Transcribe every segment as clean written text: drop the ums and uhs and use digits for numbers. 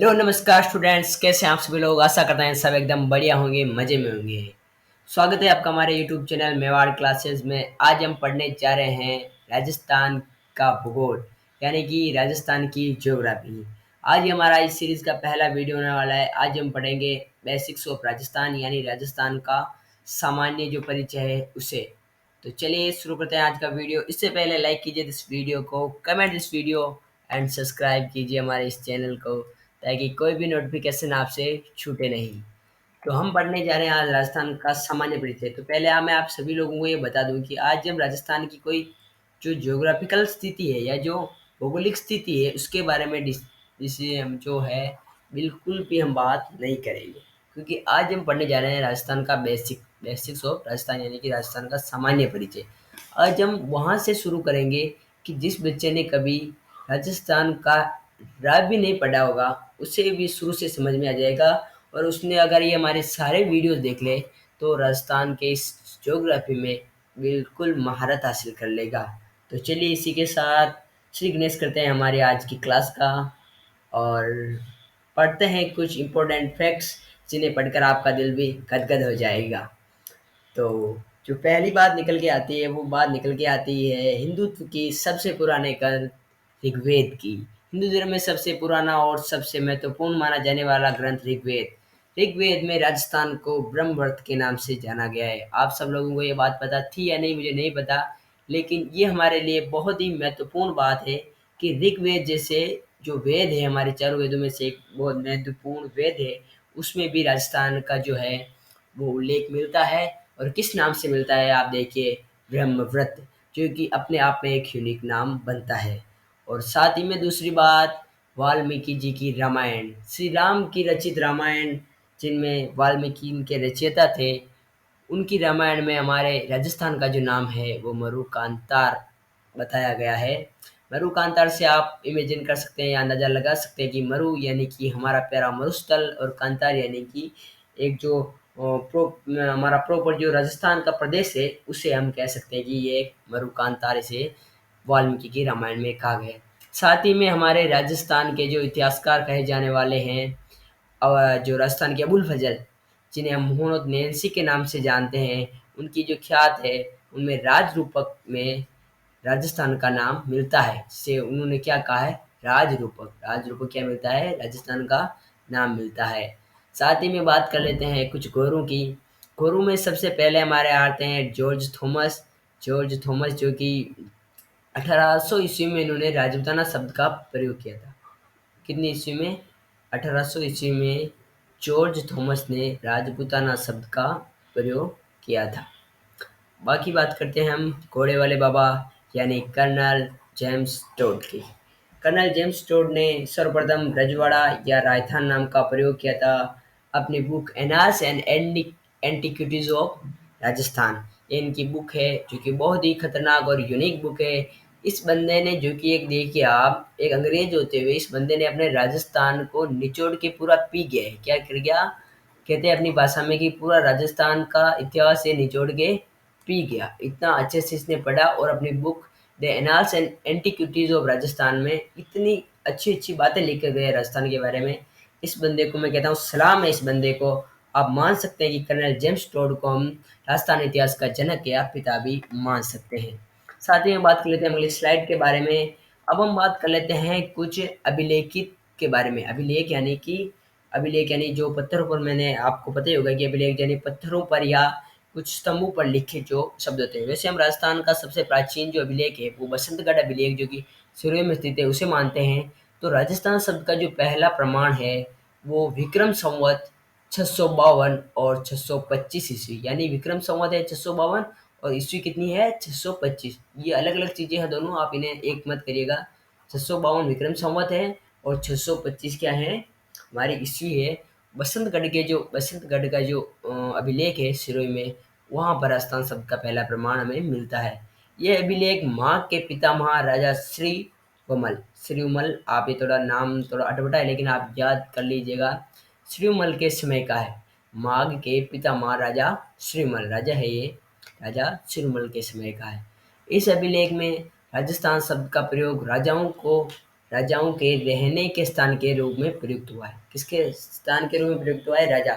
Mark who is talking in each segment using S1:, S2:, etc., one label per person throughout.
S1: Hello नमस्कार students, कैसे हैं आप सभी लोग। आशा करते हैं सब एकदम बढ़िया होंगे, मज़े में होंगे। स्वागत है आपका हमारे यूट्यूब चैनल मेवाड़ क्लासेस में। आज हम पढ़ने जा रहे हैं राजस्थान का भूगोल, यानी कि राजस्थान की ज्योग्राफी। आज हमारा इस सीरीज़ का पहला वीडियो होने वाला है। आज हम पढ़ेंगे बेसिक्स ऑफ राजस्थान, यानी राजस्थान का सामान्य जो परिचय है उसे। तो चलिए शुरू करते हैं आज का वीडियो। इससे पहले लाइक कीजिए इस वीडियो को, comment this video and subscribe कीजिए हमारे इस चैनल को, ताकि कोई भी नोटिफिकेशन आपसे छूटे नहीं। तो हम पढ़ने जा रहे हैं आज राजस्थान का सामान्य परिचय। तो पहले मैं आप सभी लोगों को ये बता दूं कि आज जब राजस्थान की कोई जो ज्योग्राफिकल स्थिति है या जो भौगोलिक स्थिति है उसके बारे में जिसे हम जो है बिल्कुल भी हम बात नहीं करेंगे, क्योंकि आज हम पढ़ने जा रहे हैं राजस्थान का बेसिक्स ऑफ राजस्थान, यानी कि राजस्थान का सामान्य परिचय। आज हम वहाँ से शुरू करेंगे कि जिस बच्चे ने कभी राजस्थान का राग भी नहीं पढ़ा होगा उसे भी शुरू से समझ में आ जाएगा, और उसने अगर ये हमारे सारे वीडियोस देख ले तो राजस्थान के इस ज्योग्राफी में बिल्कुल महारत हासिल कर लेगा। तो चलिए इसी के साथ श्री गणेश करते हैं हमारे आज की क्लास का, और पढ़ते हैं कुछ इम्पोर्टेंट फैक्ट्स जिन्हें पढ़कर आपका दिल भी गदगद हो जाएगा। तो जो पहली बात निकल के आती है वो बात निकल के आती है हिंदुत्व की सबसे पुराने ग्रंथ ऋग्वेद की। हिंदू धर्म में सबसे पुराना और सबसे महत्वपूर्ण माना जाने वाला ग्रंथ ऋग्वेद। ऋग्वेद में राजस्थान को ब्रह्मवर्त के नाम से जाना गया है। आप सब लोगों को ये बात पता थी या नहीं मुझे नहीं पता, लेकिन ये हमारे लिए बहुत ही महत्वपूर्ण बात है कि ऋग्वेद जैसे जो वेद है, हमारे चारों वेदों में से एक बहुत महत्वपूर्ण वेद है, उसमें भी राजस्थान का जो है वो उल्लेख मिलता है। और किस नाम से मिलता है आप देखिए, ब्रह्मव्रत, जो कि अपने आप में एक यूनिक नाम बनता है। और साथ ही में दूसरी बात, वाल्मीकि जी की रामायण, श्री राम की रचित रामायण, जिनमें वाल्मीकि इनके रचयिता थे, उनकी रामायण में हमारे राजस्थान का जो नाम है वो मरुकांतार बताया गया है। मरुकांतार से आप इमेजिन कर सकते हैं या अंदाज़ा लगा सकते हैं कि मरु यानी कि हमारा प्यारा मरुस्थल, और कांतार यानी कि एक जो हमारा प्रॉपर जो राजस्थान का प्रदेश है उसे हम कह सकते हैं कि ये एक मरुकांतार, इसे वाल्मीकि की रामायण में कहा गया है। साथ ही में हमारे राजस्थान के जो इतिहासकार कहे जाने वाले हैं, जो राजस्थान के अबुल फजल, जिन्हें हम मोहम्मद नैन्सी के नाम से जानते हैं, उनकी जो ख्यात है उनमें राज रूपक में राजस्थान का नाम मिलता है, जिसे उन्होंने क्या कहा है, राज रूपक। राज रूपक क्या मिलता है, राजस्थान का नाम मिलता है। साथ ही में बात कर लेते हैं कुछ गोरों की। गोरों में सबसे पहले हमारे आते हैं जॉर्ज थॉमस। जॉर्ज थॉमस जो कि 1800 ईस्वी में इन्होंने राजपूताना शब्द का प्रयोग किया था। कितनी ईस्वी में, 1800 ईस्वी में जॉर्ज थॉमस ने राजपूताना शब्द का प्रयोग किया था। बाकी बात करते हैं हम घोड़े वाले बाबा यानी कर्नल जेम्स टोड की। कर्नल जेम्स टोड ने सर्वप्रथम रजवाड़ा या राजस्थान नाम का प्रयोग किया था अपनी book annals and antiquities of Rajasthan. ये इनकी बुक है जो कि बहुत ही खतरनाक और यूनिक बुक है। इस बंदे ने, जो कि एक देखिए आप एक अंग्रेज होते हुए, इस बंदे ने अपने राजस्थान को निचोड़ के पूरा पी गया है। क्या कर गया, कहते हैं अपनी भाषा में कि पूरा राजस्थान का इतिहास ये निचोड़ के पी गया। इतना अच्छे से इसने पढ़ा और अपनी book the annals and antiquities of Rajasthan में इतनी अच्छी अच्छी बातें लिख के गए राजस्थान के बारे में। इस बंदे को मैं कहता हूँ सलाम है। इस बंदे को आप मान सकते हैं कि कर्नल जेम्स टोड को हम राजस्थान इतिहास का जनक या पिता भी मान सकते हैं। साथ ही में बात कर लेते हैं अगली स्लाइड के बारे में। अब हम बात कर लेते हैं कुछ अभिलेखित के बारे में। अभिलेख यानी जो पत्थरों पर, मैंने आपको पता ही होगा कि अभिलेख यानी पत्थरों पर या कुछ स्तंभों पर लिखे जो शब्द होते हैं। वैसे हम राजस्थान का सबसे प्राचीन जो अभिलेख है वो बसंतगढ़ अभिलेख, जो कि सिरोही में स्थित है, उसे मानते हैं। तो राजस्थान शब्द का जो पहला प्रमाण है वो विक्रम संवत 652 और 625 ईस्वी, यानी विक्रम संवत है 652 और ईस्वी कितनी है, 625। ये अलग अलग चीज़ें हैं दोनों, आप इन्हें एक मत करिएगा। 652 विक्रम संवत है और 625 क्या है, हमारी ईस्वी है। बसंतगढ़ का जो अभिलेख है सिरोही में, वहाँ पर राजस्थान शब्द का पहला प्रमाण हमें मिलता है। यह अभिलेख माँ के पितामह राजा श्रीवमल, आप ये थोड़ा नाम थोड़ा अटपटा है लेकिन आप याद कर लीजिएगा, श्रीवमल के समय का है। माघ के पितामह राजा श्रीवमल, राजा है ये, राजा श्रीवमल के समय का है। इस अभिलेख में राजस्थान शब्द का प्रयोग राजाओं को राजाओं के रहने के स्थान के रूप में प्रयुक्त हुआ है। किसके स्थान के रूप में प्रयुक्त हुआ है? राजा।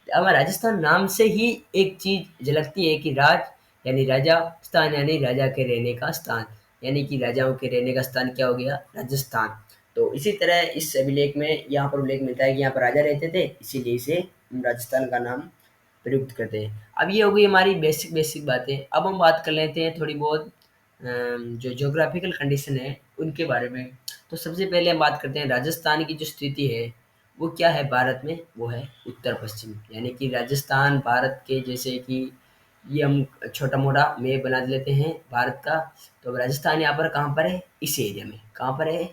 S1: अब राजस्थान नाम से ही एक चीज झलकती है कि राज यानी राजा, स्थान यानी राजा के रहने का स्थान, यानी कि राजाओं के रहने का स्थान क्या हो गया? राजस्थान। तो इसी तरह इस अभिलेख में यहाँ पर उल्लेख मिलता है कि यहाँ पर राजा रहते थे, इसीलिए इसे हम राजस्थान का नाम प्रयुक्त करते हैं। अब ये हो गई हमारी बेसिक बेसिक बातें। अब हम बात कर लेते हैं थोड़ी बहुत जो ज्योग्राफिकल कंडीशन है उनके बारे में। तो सबसे पहले हम बात करते हैं राजस्थान की जो स्थिति है वो क्या है भारत में? वो है उत्तर पश्चिम, यानी कि राजस्थान भारत के, जैसे कि ये हम छोटा मोटा मैप बना लेते हैं भारत का। तो अब राजस्थान यहाँ पर कहाँ पर है? इस एरिया में। कहाँ पर है?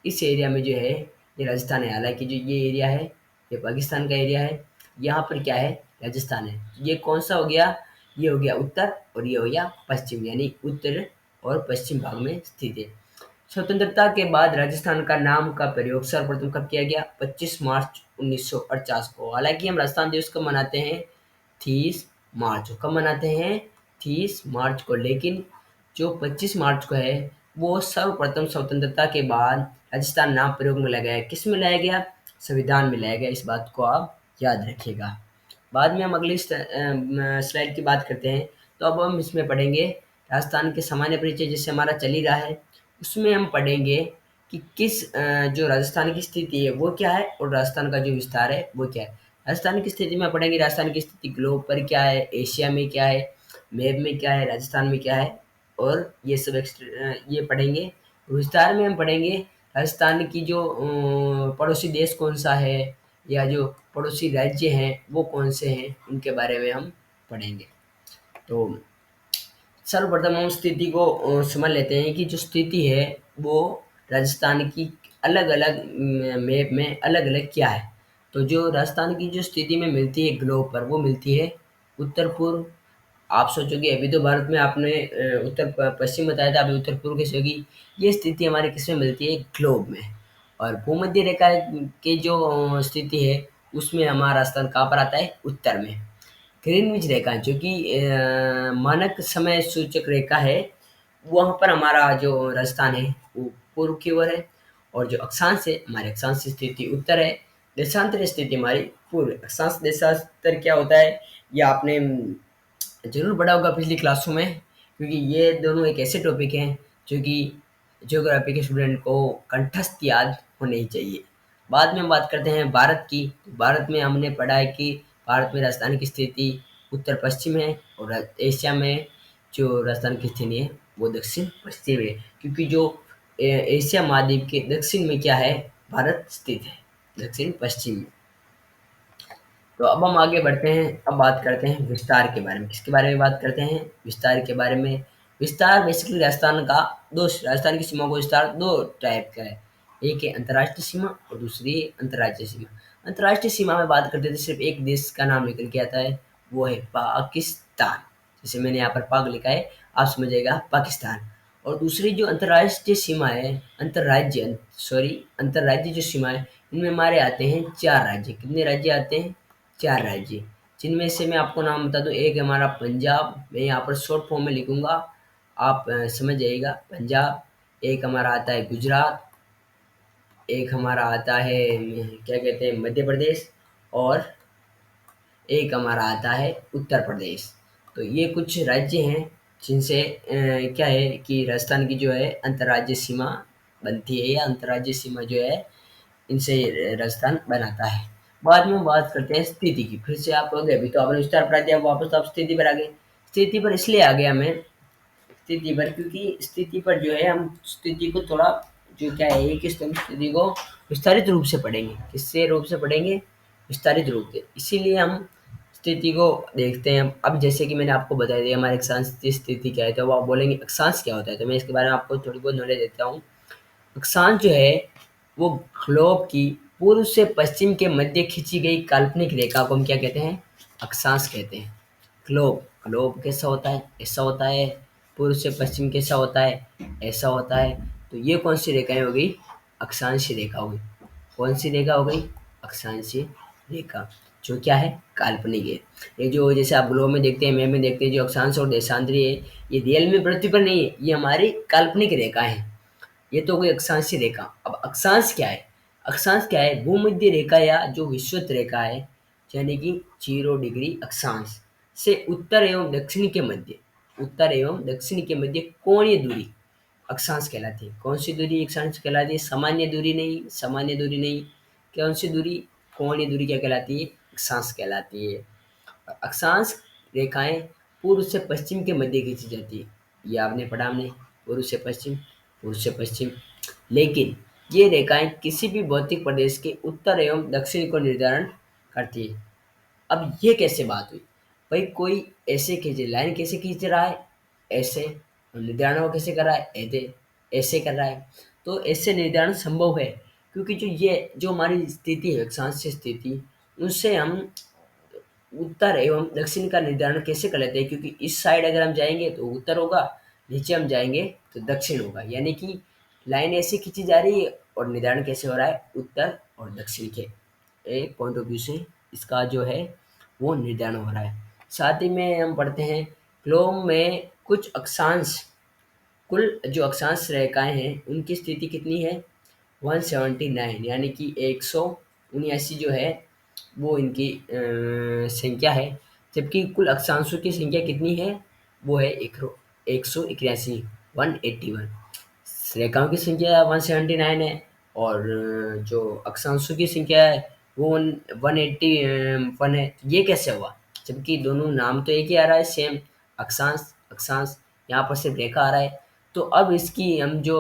S1: इस एरिया में जो है ये राजस्थान है। हालांकि जो ये एरिया है ये पाकिस्तान का एरिया है, यहाँ पर क्या है? राजस्थान है। ये कौन सा हो गया? ये हो गया उत्तर और ये हो गया पश्चिम, यानी उत्तर और पश्चिम भाग में स्थित है। स्वतंत्रता के बाद राजस्थान का नाम का प्रयोग सर्वप्रथम कब किया गया? 25 मार्च 1949 को। हालांकि हम राजस्थान दिवस कब मनाते हैं? 30 मार्च को। कब मनाते हैं? 30 मार्च को। लेकिन जो 25 मार्च को है वो सर्वप्रथम स्वतंत्रता के बाद राजस्थान नाम प्रयोग में लाया गया है। किस में लाया गया? संविधान में लाया गया। इस बात को आप याद रखिएगा। बाद में हम अगली स्लाइड की बात करते हैं। तो अब हम इसमें पढ़ेंगे राजस्थान के सामान्य परिचय, जिससे हमारा चल ही रहा है। उसमें हम पढ़ेंगे कि जो राजस्थान की स्थिति है वो क्या है और राजस्थान का जो विस्तार है वो क्या है। राजस्थान की स्थिति में पढ़ेंगे राजस्थान की स्थिति ग्लोब पर क्या है, एशिया में क्या है, मैप में क्या है, राजस्थान में क्या है, और ये सब ये पढ़ेंगे। विस्तार में हम पढ़ेंगे राजस्थान की जो पड़ोसी देश कौन सा है या जो पड़ोसी राज्य हैं वो कौन से हैं, उनके बारे में हम पढ़ेंगे। तो सर्वप्रथम हम स्थिति को समझ लेते हैं कि जो स्थिति है वो राजस्थान की अलग अलग मैप में अलग अलग क्या है। तो जो राजस्थान की जो स्थिति में मिलती है ग्लोब पर, वो मिलती है उत्तर पूर्व। आप सोचोगे अभी तो भारत में आपने पश्चिम बताया था, अभी उत्तर पूर्व कैसे होगी? ये स्थिति हमारे किस में मिलती है? ग्लोब में। और भूमध्य रेखा की जो स्थिति है उसमें हमारा राजस्थान कहाँ पर आता है? उत्तर में। ग्रीनविच रेखा जो कि मानक समय सूचक रेखा है, वहाँ पर हमारा जो राजस्थान है वो पूर्व की ओर है। और जो अक्षांश है, हमारे अक्षांश की स्थिति उत्तर है। देशांतर स्थिति हमारी पूर्व। अक्षांश देशांतर क्या होता है ये आपने जरूर पढ़ा होगा पिछली क्लासों में, क्योंकि ये दोनों एक ऐसे टॉपिक हैं जो कि ज्योग्राफी के स्टूडेंट को कंठस्थ याद होने ही चाहिए। बाद में हम बात करते हैं भारत की। तो भारत में हमने पढ़ा है कि भारत में राजस्थान की स्थिति उत्तर पश्चिम है और एशिया में जो राजस्थान की स्थिति है वो दक्षिण पश्चिम है, क्योंकि जो एशिया महाद्वीप के दक्षिण में क्या है? भारत स्थित है, दक्षिण पश्चिम में। तो अब हम आगे बढ़ते हैं। अब बात करते हैं विस्तार के बारे में। किसके बारे में बात करते हैं? विस्तार के बारे में। विस्तार बेसिकली राजस्थान का दो, राजस्थान की सीमा को विस्तार दो टाइप का है। एक है अंतर्राष्ट्रीय सीमा और दूसरी है अंतर्राज्यीय सीमा। अंतर्राष्ट्रीय सीमा में बात करते थे सिर्फ एक देश का नाम निकल के आता है, वो है पाकिस्तान। जैसे मैंने यहाँ पर पाक लिखा है, आप समझिएगा पाकिस्तान। और दूसरी जो अंतर्राष्ट्रीय सीमा है, अंतर्राज्य जो सीमा है, इनमें हमारे आते हैं 4 राज्य। कितने राज्य आते हैं? 4 राज्य। जिनमें से मैं आपको नाम बता दूँ। एक है हमारा पंजाब, मैं यहाँ पर शॉर्ट फॉर्म में लिखूँगा, आप समझ जाइएगा पंजाब। एक हमारा आता है गुजरात, एक हमारा आता है क्या कहते हैं मध्य प्रदेश, और एक हमारा आता है उत्तर प्रदेश। तो ये कुछ राज्य हैं जिनसे क्या है कि राजस्थान की जो है अंतर्राज्यीय सीमा बनती है, या अंतर्राज्यीय सीमा जो है इनसे राजस्थान बनाता है। बाद में बात करते हैं स्थिति की। फिर से आप हो गए, अभी तो आपने विस्तार पढ़ा दिया, वापस आप स्थिति पर आ गए। स्थिति पर इसलिए आ गया मैं स्थिति पर, क्योंकि स्थिति पर जो है हम स्थिति को थोड़ा जो क्या है कि हम स्थिति को विस्तारित रूप से पढ़ेंगे। किससे रूप से पढ़ेंगे? विस्तारित रूप से। इसीलिए हम स्थिति को देखते हैं। अब जैसे कि मैंने आपको बता दिया हमारे अक्षांश की स्थिति क्या है, तो अब आप बोलेंगे अक्षांश क्या होता है, तो मैं इसके बारे में आपको थोड़ी बहुत नॉलेज देता हूँ। अक्षांश जो है वो ग्लोब की पूर्व से पश्चिम के मध्य खींची गई काल्पनिक रेखा को हम क्या कहते हैं? अक्षांश कहते हैं। ग्लोब ग्लोब कैसा होता है? ऐसा होता है। पूर्व से पश्चिम कैसा होता है? ऐसा होता है। तो ये कौन सी रेखाएं हो गई? अक्षांशीय रेखा हो गई। कौन सी रेखा हो गई? अक्षांशीय रेखा, जो क्या है? काल्पनिक है। ये जो जैसे आप ग्लोब में देखते हैं, मैप में देखते हैं, जो अक्षांश और देशांतरी है, ये रियल में पृथ्वी पर नहीं है, ये हमारी काल्पनिक रेखा है। ये तो हो गई अक्षांशीय रेखा। अब अक्षांश क्या है? अक्षांश क्या है? भूमध्य रेखा या जो विषुवत रेखा है, यानी कि 0 डिग्री अक्षांश से उत्तर एवं दक्षिण के मध्य, उत्तर एवं दक्षिण के मध्य कोणीय दूरी अक्षांश कहलाती है। कौन सी दूरी अक्षांश कहलाती है? सामान्य दूरी नहीं, सामान्य दूरी नहीं। कौन सी दूरी? कोणीय दूरी क्या कहलाती है? अक्षांश कहलाती है। अक्षांश रेखाएं पूर्व से पश्चिम के मध्य खींची जाती है। ये आपने पढ़ा हमने, पूर्व से पश्चिम, पूर्व से पश्चिम। लेकिन ये रेखाएं किसी भी भौतिक प्रदेश के उत्तर एवं दक्षिण को निर्धारण करती है। अब ये कैसे बात हुई? भाई कोई ऐसे खींचे, लाइन कैसे खींच रहा है? ऐसे। और निर्धारण वो कैसे कर रहा है? ऐसे, ऐसे कर रहा है। तो ऐसे निर्धारण संभव है, क्योंकि जो हमारी स्थिति है, अक्षांश स्थिति, उससे हम उत्तर एवं दक्षिण का निर्धारण कैसे कर लेते हैं? क्योंकि इस साइड अगर हम जाएंगे तो उत्तर होगा, नीचे हम जाएंगे तो दक्षिण होगा। यानी कि लाइन ऐसे खींची जा रही है और निर्धारण कैसे हो रहा है? उत्तर और दक्षिण के एक पॉइंट ऑफ व्यू से इसका जो है वो निर्धारण हो रहा है। साथ ही में हम पढ़ते हैं क्लोम में कुछ अक्षांश, कुल जो अक्षांश रेखाएं हैं उनकी स्थिति कितनी है? 179, यानी कि 179 जो है वो इनकी संख्या है। जबकि कुल अक्षांशों की संख्या कितनी है? वो है 181, 181। रेखाओं की संख्या 179 है, और जो अक्षांशों की संख्या है वो 181 है। ये कैसे हुआ? जबकि दोनों नाम तो एक ही आ रहा है, सेम, अक्षांश अक्षांश। यहाँ पर सिर्फ रेखा आ रहा है। तो अब इसकी हम जो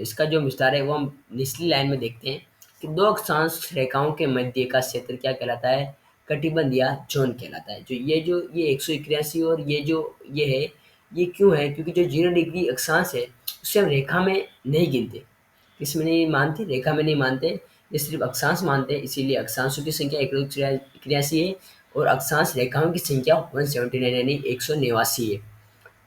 S1: इसका जो विस्तार है वो हम निचली लाइन में देखते हैं कि दो अक्षांश रेखाओं के मध्य का क्षेत्र क्या कहलाता है? कटिबंध या जोन कहलाता है। जो ये 181 और ये है, ये क्यों है? क्योंकि जो 0 डिग्री अक्षांश है उसे हम रेखा में नहीं गिनते। किस में नहीं मानते? रेखा में नहीं मानते। ये सिर्फ अक्षांश मानते हैं, इसीलिए अक्षांशों की संख्या 181 है और अक्षांश रेखाओं की संख्या 179 यानी 189 है।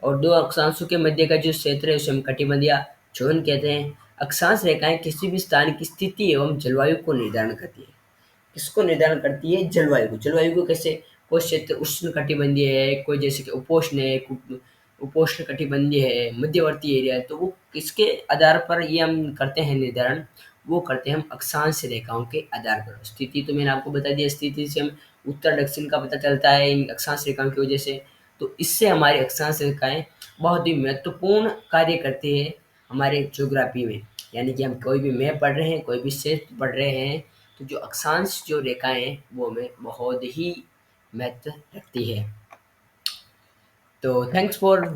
S1: और दो अक्षांशों के मध्य का जो क्षेत्र है उसे हम कटिबंध या जोन कहते हैं। अक्षांश रेखाएं किसी भी स्थान की स्थिति एवं जलवायु को निर्धारण करती है। किसको निर्धारण करती है? जलवायु को। जलवायु को कैसे? कोई क्षेत्र उष्ण कटिबंधीय है, कोई जैसे कि उपोष्ण है, उपोष्ण कटिबंधीय है, मध्यवर्ती एरिया है। तो वो किसके आधार पर ये हम करते हैं निर्धारण? वो करते हैं हम अक्षांश रेखाओं के आधार पर। स्थिति तो मैंने आपको बता दिया, स्थिति से हम उत्तर दक्षिण का पता चलता है इन अक्षांश रेखाओं की वजह से। तो इससे हमारी अक्षांश रेखाएं बहुत ही महत्वपूर्ण कार्य करती है हमारे ज्योग्राफी में। यानी कि हम कोई भी मैप पढ़ रहे हैं, कोई भी क्षेत्र पढ़ रहे हैं, तो जो अक्षांश जो रेखाएं हैं वो हमें बहुत ही महत्व रखती है। तो थैंक्स फॉर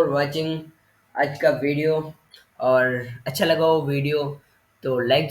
S1: वाचिंग आज का वीडियो। और अच्छा लगा वो वीडियो तो लाइक